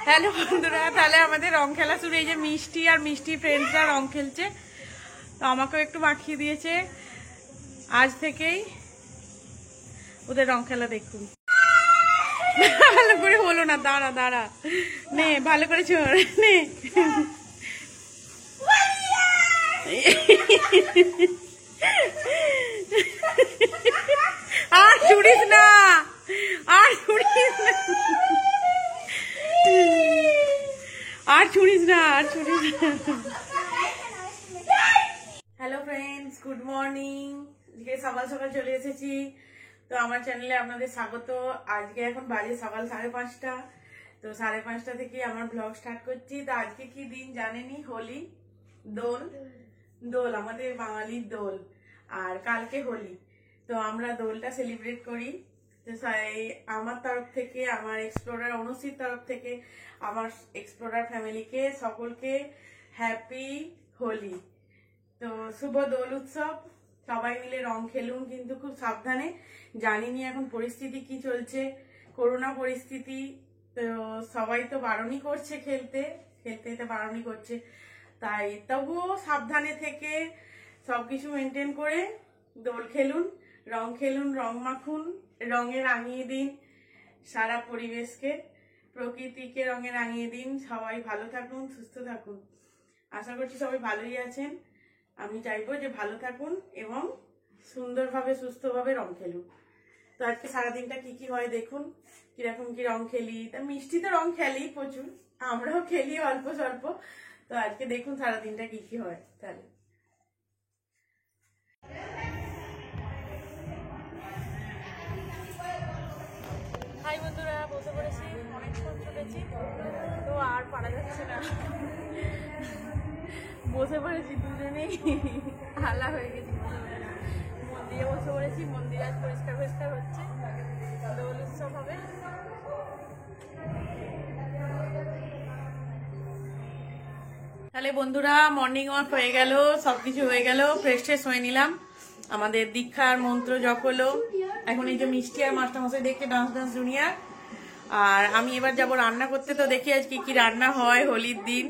Hello বন্ধুরা, তাহলে আমাদের রং খেলা শুরু। এই যে মিষ্টি আর মিষ্টি ফ্রেন্ডসরা রং খেলছে, তো আমাকেও একটু মাখিয়ে দিয়েছে। আজ থেকেই ওদের রং খেলা দেখুন। ভালো করে হলো না, দাঁড়া দাঁড়া, নে ভালো করে ছোড়, নে। আর ছুড়িস না, আর ছুড়িস না, আর ছুড়িস না, আর ছুড়িস না। Hello friends, good morning. আজকে সকাল সকাল চলে এসেছি, তো আমার চ্যানেলে আপনাদের স্বাগত। আজকে এখন বাজে সকাল 5:30, তো 5:30 থেকে আমার ব্লগ স্টার্ট করছি। তো আজকে কি দিন জানেনি? হোলি, দোল। দোল আমাদের বাঙালির দোল, আর কালকে হোলি। তো আমরা দোলটা সেলিব্রেট করি। তো আমার তরফ থেকে, আমার এক্সপ্লোরার অনুশ্রীর তরফ থেকে, আমার এক্সপ্লোরার ফ্যামিলিকে সকলকে হ্যাপি হোলি। তো শুভ দোল উৎসব। সবাই মিলে রং খেলুন, কিন্তু খুব সাবধানে। জানিনি এখন পরিস্থিতি কি চলছে, করোনা পরিস্থিতি। তো সবাই তো বারণই করছে খেলতে, খেলতে বারণই করছে। তাই তবুও সাবধানে থেকে সবকিছু মেনটেন করে দোল খেলুন, রং খেলুন, রং মাখুন, রঙে রাঙিয়ে দিন সারা পরিবেশকে, প্রকৃতিকে রঙে রাঙিয়ে দিন। সবাই ভালো থাকুন, সুস্থ থাকুন। আশা করছি সবাই ভালোই আছেন। আমি চাইবো যে ভালো থাকুন এবং সুন্দরভাবে সুস্থভাবে রং খেলুন। তো আজকে সারাদিনটা কি কি হয় দেখুন, কিরকম কি রং খেলি। তা মিষ্টি তো রং খেলি প্রচুর, আমরাও খেলি অল্প স্বল্প। তো আজকে দেখুন সারাদিনটা কি কি হয়। তাহলে হাই বন্ধুরা, বসে পড়েছি, অনেকক্ষণ চলেছি, তো আর পারা যাচ্ছে না। বসে পড়েছি দুজনেই, হালা হয়ে গেছি। মন্দিরে বসে পড়েছি, মন্দির আজ পরিষ্কার পরিষ্কার হচ্ছে, দোল উৎসব হবে। তাহলে বন্ধুরা, মর্নিং ওয়াক হয়ে গেল, সবকিছু হয়ে গেল, ফ্রেশ ট্রেশ হয়ে নিলাম। আমাদের দীক্ষার মন্ত্র জপ হলো। এখন এই যে মিষ্টি আর মাস্টারমশাই দেখে ডান্স জুনিয়র, আর আমি এবার যাব রান্না করতে। তো দেখি আজ কি কি রান্না হয় হোলির দিন,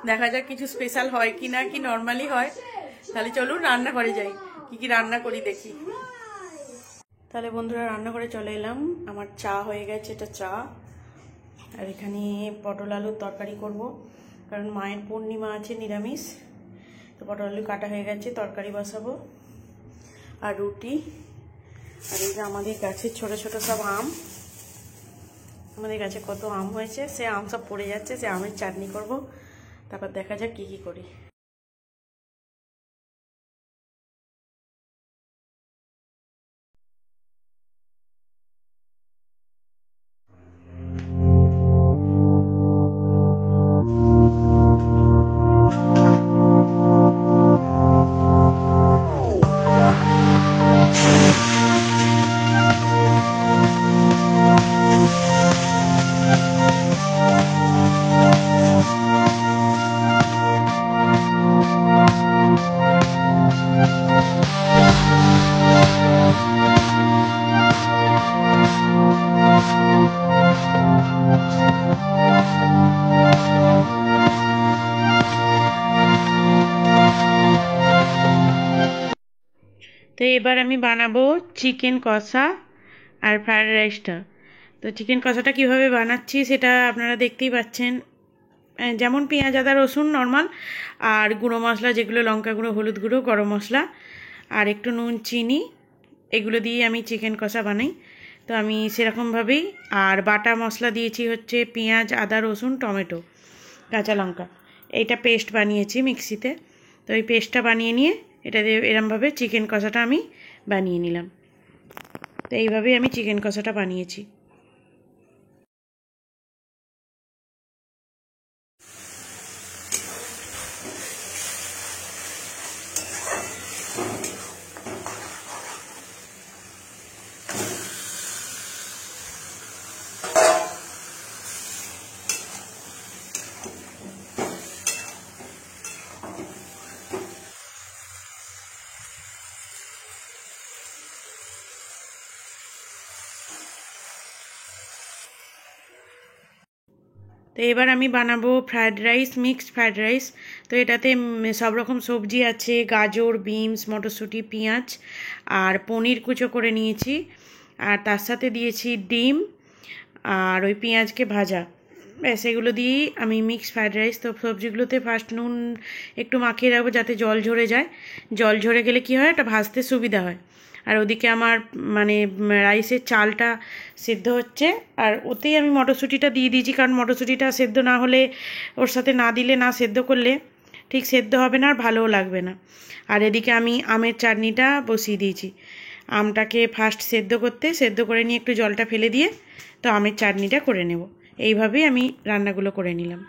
দেখা যাক কিছু স্পেশাল হয় কিনা, কি নর্মালি হয়। তাহলে চলুন রান্না করে যাই, কি কি রান্না করি দেখি। তাহলে বন্ধুরা, রান্না করে চলে এলাম। আমার চা হয়ে গেছে, এটা চা। আর এখানে পটল আলুর তরকারি করব, কারণ মায়ের পূর্ণিমা আছে, নিরামিষ। তো পটল আলু কাটা হয়ে গেছে, তরকারি বসাবো। আর রুটি। আর এই যে আমাদের গাছের ছোট ছোট সব আম, আমাদের গাছে কত আম হয়েছে, সে আম সব পড়ে যাচ্ছে, সে আমের চাটনি করব। তারপর দেখা যাক কি কি করি। তো এবার আমি বানাবো চিকেন কষা আর ফ্রায়েড রাইসটা। তো চিকেন কষাটা কিভাবে বানাচ্ছি সেটা আপনারা দেখতেই পাচ্ছেন। যেমন পেঁয়াজ আদা রসুন নর্মাল, আর গুঁড়ো মশলা যেগুলো লঙ্কা গুঁড়ো, হলুদ গুঁড়ো, গরম মশলা, আর একটু নুন, চিনি, এগুলো দিয়ে আমি চিকেন কষা বানাই। তো আমি সেরকমভাবেই, আর বাটা মশলা দিয়েছি হচ্ছে পেঁয়াজ আদা রসুন টমেটো কাঁচা লঙ্কা, এইটা পেস্ট বানিয়েছি মিক্সিতে। তো এই পেস্টটা বানিয়ে নিয়ে এটা দিয়ে এরমভাবে চিকেন কষাটা আমি বানিয়ে নিলাম। তো এইভাবেই আমি চিকেন কষাটা বানিয়েছি। তো এবার আমি বানাবো fried rice, mixed fried rice. তো এটাতে সব রকম সবজি আছে, গাজর, বিনস, মটরশুঁটি, পেঁয়াজ আর পনির কুচো করে নিয়েছি, আর তার সাথে দিয়েছি ডিম আর ওই পেঁয়াজকে ভাজা। ব্যাস এগুলো দিয়েই আমি মিক্সড ফ্রায়েড রাইস। তো সবজিগুলোতে ফার্স্ট নুন একটু মাখিয়ে রাখবো যাতে জল ঝরে যায়। জল ঝরে গেলে কি হয়, এটা ভাজতে সুবিধা হয়। আর ওদিকে আমার মানে রাইসের চালটা সেদ্ধ হচ্ছে, আর ওতেই আমি মটরশুঁটিটা দিয়ে দিয়েছি, কারণ মটরশুঁটিটা সেদ্ধ না হলে, ওর সাথে না দিলে, না সেদ্ধ করলে ঠিক সেদ্ধ হবে না আর ভালোও লাগবে না। আর এদিকে আমি আমের চাটনিটা বসিয়ে দিয়েছি। আমটাকে ফার্স্ট সেদ্ধ করে নিয়ে একটু জলটা ফেলে দিয়ে তো আমের চাটনিটা করে নেব। এইভাবেই আমি রান্নাগুলো করে নিলাম।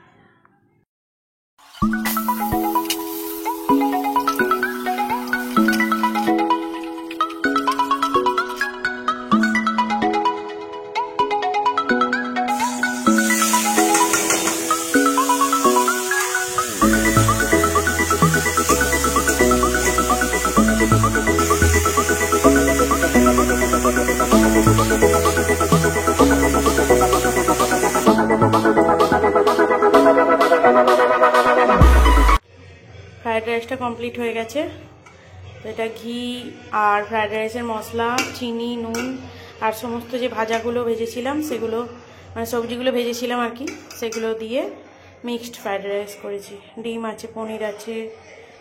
ফ্রায়েড রাইসটা কমপ্লিট হয়ে গেছে। তো এটা ঘি আর ফ্রায়েড রাইসের মশলা, চিনি, নুন আর সমস্ত যে ভাজাগুলো ভেজেছিলাম সেগুলো, মানে সবজিগুলো ভেজেছিলাম আর কি, সেগুলো দিয়ে মিক্সড ফ্রায়েড রাইস করেছি। ডিম আছে, পনির আছে,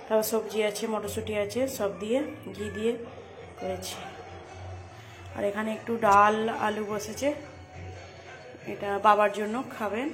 তারপর সবজি আছে, মটরশুঁটি আছে, সব দিয়ে ঘি দিয়ে করেছি। আর এখানে একটু ডাল আলু বসেছে, এটা বাবার জন্য খাবেন।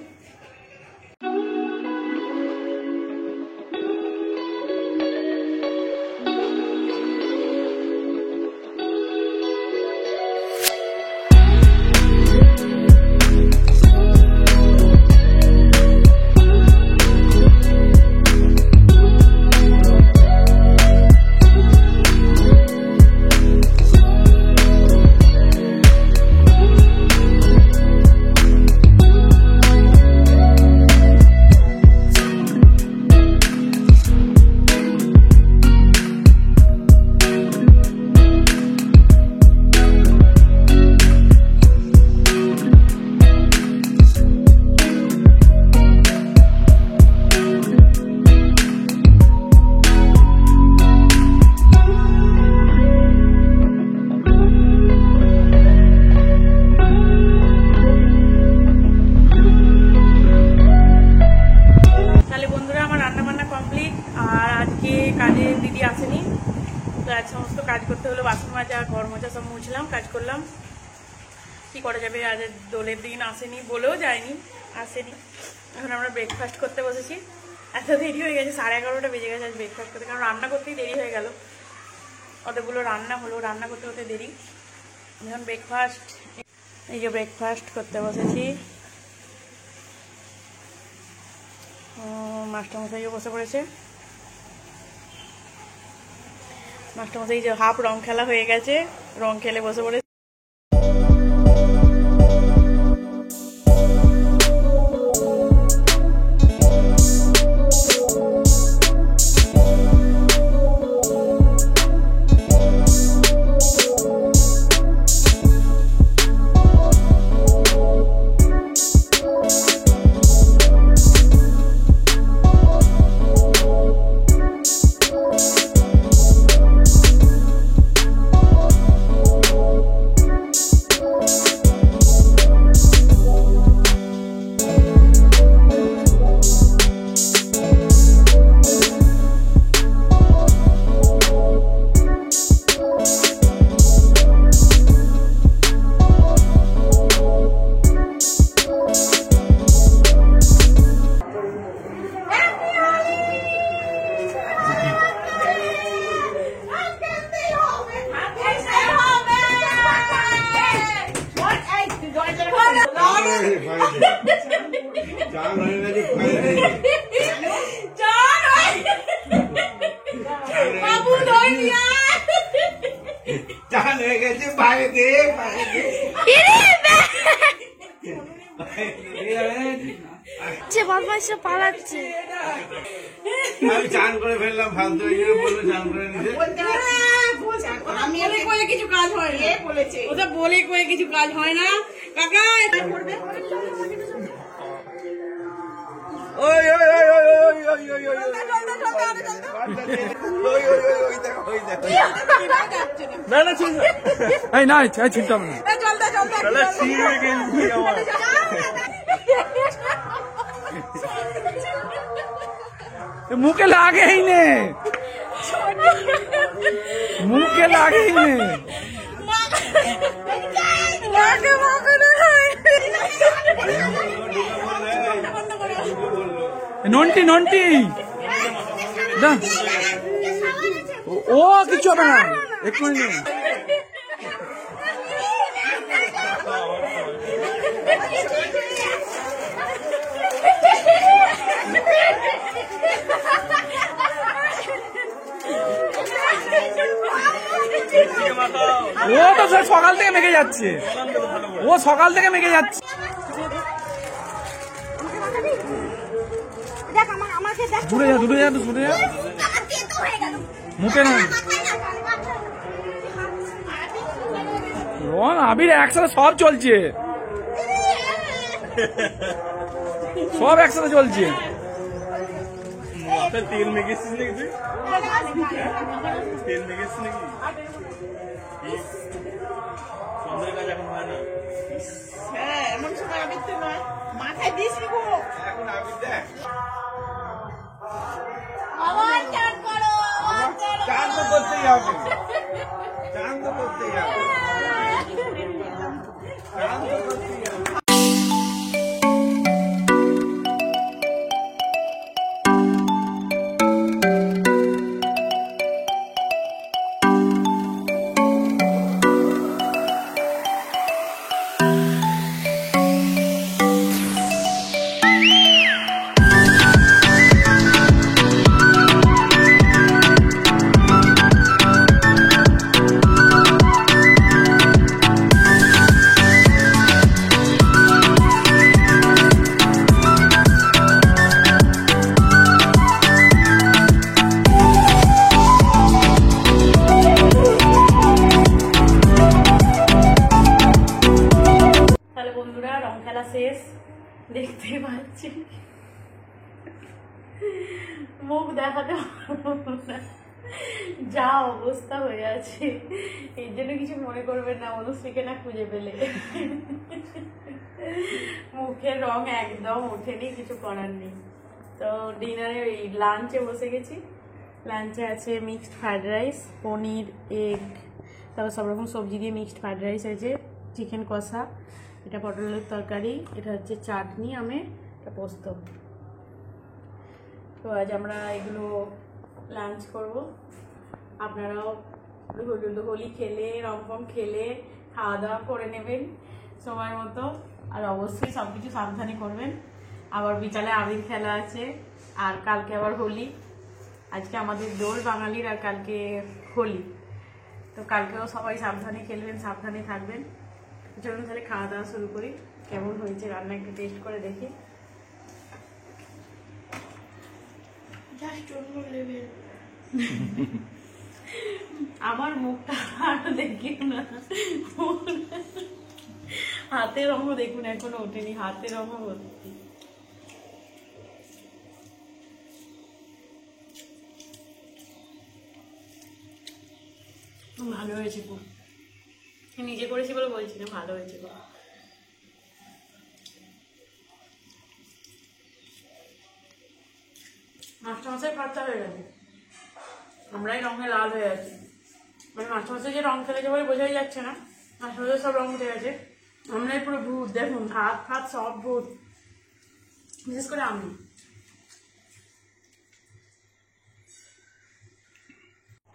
সমস্ত কাজ করতে হলো, বাসন মাজা, ঘর মোছা সব মুছলাম, কাজ করলাম। কি করা যাবে, আজ দোলের দিন আসেনি, বলেও যায়নি, আসেনি। এখন আমরা ব্রেকফাস্ট করতে বসেছি। এত দেরি হয়ে গেছে, 11:30 বেজে গেছে আজ ব্রেকফাস্ট করতে, কারণ রান্না করতেই দেরি হয়ে গেল। অতগুলো রান্না হলো, রান্না করতে করতে দেরি। এখন ব্রেকফাস্ট, এই যে ব্রেকফাস্ট করতে বসেছি। মাস্টারমশাইও বসে পড়েছে। মাস্টারমশাই যে হাফ রং খেলা হয়ে গেছে, রং খেলে বসে পড়েছে। পালাচ্ছে আমি চান করে ফেললাম, ফালতু বললো চান করে নিতে। আমি বলে কিছু কাজ হয় না, বলেছে ওটা বলে কয়ে কিছু কাজ হয় না। কাকা ওই ওই ওই ওই ওই ওই ওই ওই না না ছিল এই না ছিলতাম না তাহলে ছিঁড়ে গেছি আমার মুখে লাগেই নে মুখে লাগেই নে নন্টি নন্টি না ও কিছু হবে না এক্ষুনি ও তো সকাল থেকে মেখে যাচ্ছে ও সকাল থেকে মেখে যাচ্ছে দূরে যা দূরে যা দূরে যা মুখে না রং আবির একসাথে সব চলছে সব একসাথে চলছে মাথায় তেল মেখেছিস নাকি তুই তেল মেখেছিস নাকি সন্ধ্যের কাজ এখন হয় না হ্যাঁ এমন সময় আবির তো নয় মাথায় দিস নি গো এখন আবির দেখ চান তো করতেই হবে চান তো করতেই হবে চান তো করতেই হবে শেষ দেখতেই পাচ্ছি মুখ দেখাতে পারবো না যা অবস্থা হয়ে আছে এর জন্য কিছু মনে করবেন না অনুশ্রীকে না খুঁজে পেলে মুখের রং একদম ওঠেনি কিছু করার নেই তো ডিনারে ওই লাঞ্চে বসে গেছি লাঞ্চে আছে মিক্সড ফ্রাইড রাইস পনির এগ তারপর সব রকম সবজি দিয়ে মিক্সড ফ্রাইড রাইস আছে চিকেন কষা এটা পটলের তরকারি এটা হচ্ছে চাটনি আমের এটা পোস্ত তো আজ আমরা এগুলো লাঞ্চ করব আপনারাও হোলি খেলে রমফম খেলে খাওয়া দাওয়া করে নেবেন সময় মতো আর অবশ্যই সব কিছু সাবধানে করবেন আবার বিকালে আবির খেলা আছে আর কালকে আবার হোলি আজকে আমাদের দোল বাঙালির আর কালকে হোলি তো কালকেও সবাই সাবধানে খেলবেন সাবধানে থাকবেন চলুন তাহলে খাওয়া দাওয়া শুরু করি কেমন হয়েছে রান্না একটু টেস্ট করে দেখি আমার মুখটা আর দেখি না হাতের রঙ দেখুন এখনো ওঠেনি হাতের রঙ ভর্তি ভালো হয়েছে খুব নিজে করেছি বলে বলছি না ভালো হয়েছে খুব মাস্টারমশাই খরচা হয়ে গেছে আমরাই রঙে লাল হয়ে আছি মানে মাস্টারমশাই যে রং খেলেছে বলে বোঝাই যাচ্ছে না মাস্টারমশাই সব রং উঠে গেছে আমরাই পুরো ভূত দেখুন হাত ফাত সব ভূত বিশেষ করে আমি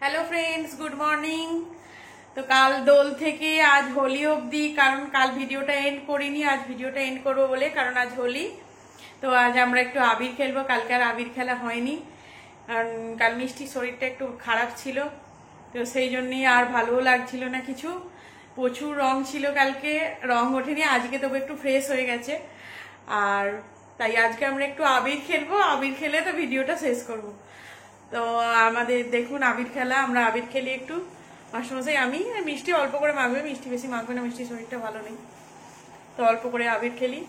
হ্যালো ফ্রেন্ডস গুড মর্নিং তো কাল দোল থেকে আজ হোলি অবধি কারণ কাল ভিডিওটা এন্ড করিনি আজ ভিডিওটা এন্ড করবো বলে কারণ আজ হোলি তো আজ আমরা একটু আবির খেলবো কালকে আর আবির খেলা হয়নি কারণ কাল মিষ্টির শরীরটা একটু খারাপ ছিল তো সেই জন্যই আর ভালোও লাগছিল না কিছু প্রচুর রং ছিল কালকে রং ওঠেনি আজকে তবু একটু ফ্রেশ হয়ে গেছে আর তাই আজকে আমরা একটু আবির খেলবো আবির খেলে তো ভিডিওটা শেষ করব তো আমাদের দেখুন আবির খেলা আমরা আবির খেলি একটু মাস্টারমশাই আমি মিষ্টি অল্প করে মাখবে মিষ্টি বেশি মাখবে না মিষ্টির শরীরটা ভালো নেই তো অল্প করে আবির খেলি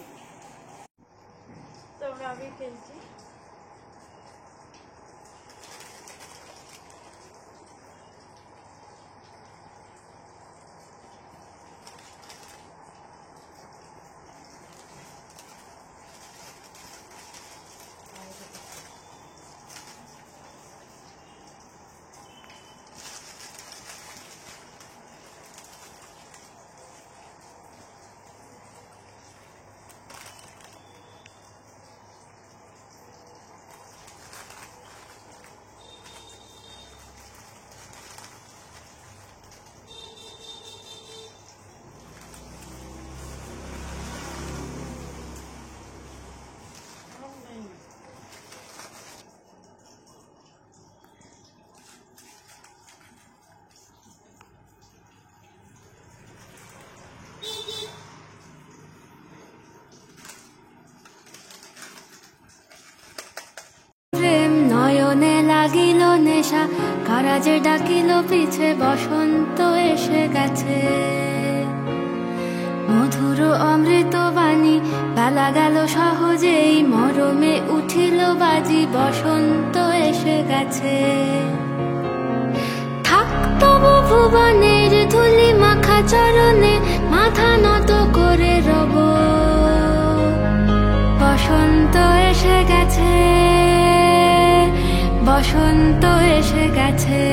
তো আমরা আবির খেলছি ভালোবাসা কারা যে ডাকিল পিছে বসন্ত এসে গেছে মধুর অমৃত বাণী বেলা গেল সহজেই মরমে উঠিল বাজি বসন্ত এসে গেছে থাক তবু ভুবনের ধুলি মাখা চরণে মাথা নত করে রব বসন্ত এসে গেছে বসন্ত এসে গেছে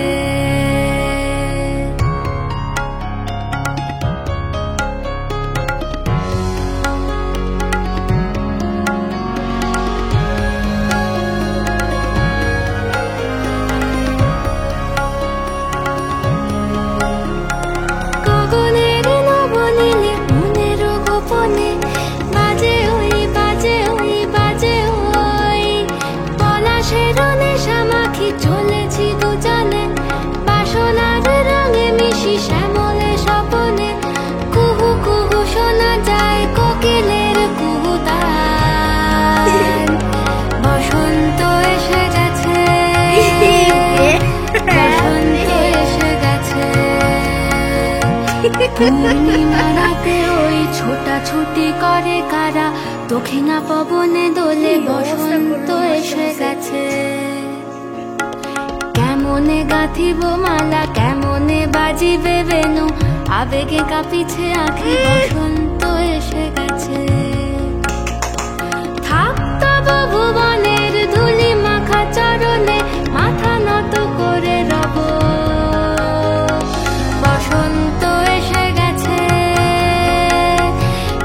গগনের নবনীলে মনের গোপনে বাজে ওই বাজে ওই বাজে ওই পলাশের নেশা মাখি চলেছি দুজনে বাসনার রঙে মিশি শ্যামলে স্বপনে কুহু কুহু শোনা যায় কোকিলের কুহুতান বসন্ত এসে গেছে বসন্ত এসে গেছে পূর্ণিমা রাতে ওই ছোটাছুটি করে কারা দক্ষিণা পবনে দোলে বসন্ত এসে গেছে কেমনে গাঁথিব মালা কেমনে বাজিবে বেনু আবেগে কাঁপিছে আঁখি বসন্ত এসে গেছে থাক তব ভুবনের ধুলি মাখা চরণে মাথা নত করে রব বসন্ত এসে গেছে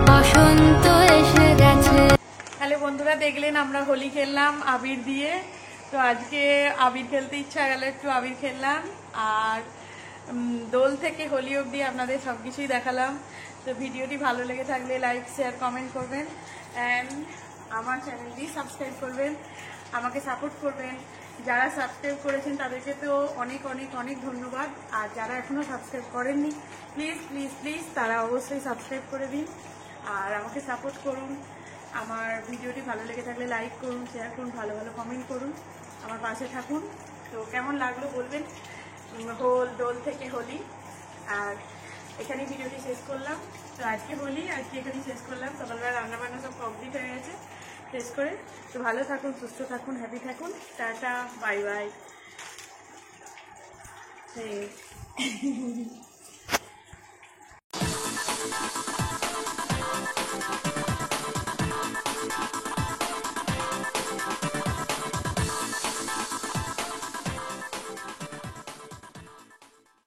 বসন্ত এসে গেছে হ্যালো বন্ধুরা, দেখলেন আমরা হোলি খেললাম আবির দিয়ে। তো আজকে আবির খেলতে ইচ্ছা গেল, একটু আবির খেললাম আর দোল থেকে হোলি অবধি আপনাদের সব কিছুই দেখালাম। তো ভিডিওটি ভালো লেগে থাকলে লাইক শেয়ার কমেন্ট করবেন অ্যান্ড আমার চ্যানেলটি সাবস্ক্রাইব করবেন, আমাকে সাপোর্ট করবেন। যারা সাবস্ক্রাইব করেছেন তাদেরকে তো অনেক অনেক অনেক ধন্যবাদ, আর যারা এখনও সাবস্ক্রাইব করেননি প্লিজ প্লিজ প্লিজ তারা অবশ্যই সাবস্ক্রাইব করে দিন আর আমাকে সাপোর্ট করুন। আমার ভিডিওটি ভালো লেগে থাকলে লাইক করুন, শেয়ার করুন, ভালো ভালো কমেন্ট করুন, আমার পাশে থাকুন। তো কেমন লাগলো বলবেন দোল থেকে হোলি। আর এখানেই ভিডিওটি শেষ করলাম। তো আজকে হোলি, আজকে এখানেই শেষ করলাম। সকালবেলা রান্নাবান্না সব কমপ্লিট হয়ে গেছে, শেষ করে। তো ভালো থাকুন, সুস্থ থাকুন, হ্যাপি থাকুন। Tata, bye bye.